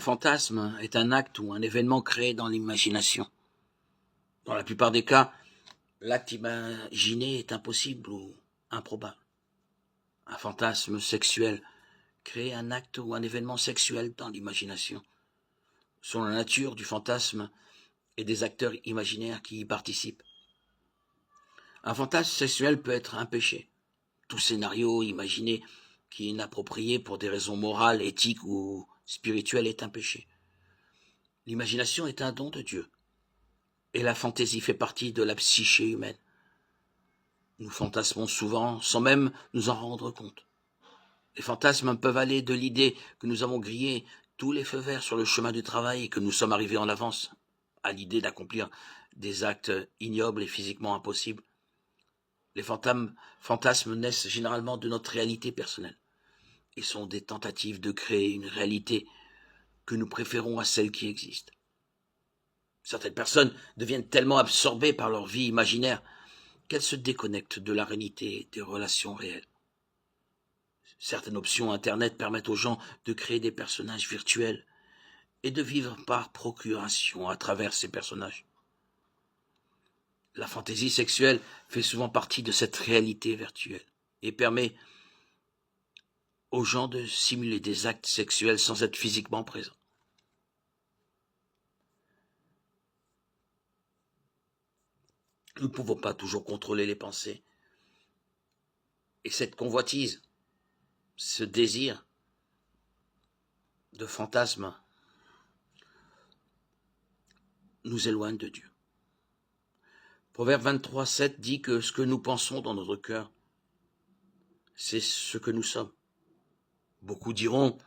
Un fantasme est un acte ou un événement créé dans l'imagination. Dans la plupart des cas, l'acte imaginé est impossible ou improbable. Un fantasme sexuel crée un acte ou un événement sexuel dans l'imagination. Selon la nature du fantasme et des acteurs imaginaires qui y participent. Un fantasme sexuel peut être un péché. Tout scénario imaginé qui est inapproprié pour des raisons morales, éthiques ou spirituelles est un péché. L'imagination est un don de Dieu. Et la fantaisie fait partie de la psyché humaine. Nous fantasmons souvent sans même nous en rendre compte. Les fantasmes peuvent aller de l'idée que nous avons grillé tous les feux verts sur le chemin du travail et que nous sommes arrivés en avance, à l'idée d'accomplir des actes ignobles et physiquement impossibles. Les fantasmes naissent généralement de notre réalité personnelle et sont des tentatives de créer une réalité que nous préférons à celle qui existe. Certaines personnes deviennent tellement absorbées par leur vie imaginaire qu'elles se déconnectent de la réalité des relations réelles. Certaines options Internet permettent aux gens de créer des personnages virtuels et de vivre par procuration à travers ces personnages. La fantaisie sexuelle fait souvent partie de cette réalité virtuelle et permet aux gens de simuler des actes sexuels sans être physiquement présents. Nous ne pouvons pas toujours contrôler les pensées. Et cette convoitise, ce désir de fantasme nous éloigne de Dieu. Proverbe 23:7 dit que ce que nous pensons dans notre cœur, c'est ce que nous sommes. Beaucoup diront,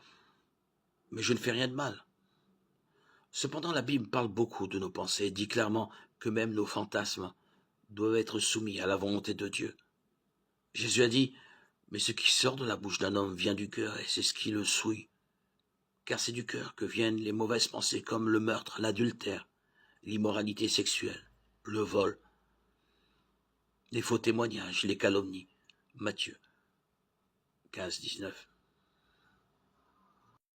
mais je ne fais rien de mal. Cependant, la Bible parle beaucoup de nos pensées et dit clairement que même nos fantasmes doivent être soumis à la volonté de Dieu. Jésus a dit, mais ce qui sort de la bouche d'un homme vient du cœur et c'est ce qui le souille. Car c'est du cœur que viennent les mauvaises pensées comme le meurtre, l'adultère, l'immoralité sexuelle, le vol, les faux témoignages, les calomnies. Matthieu 15, 19.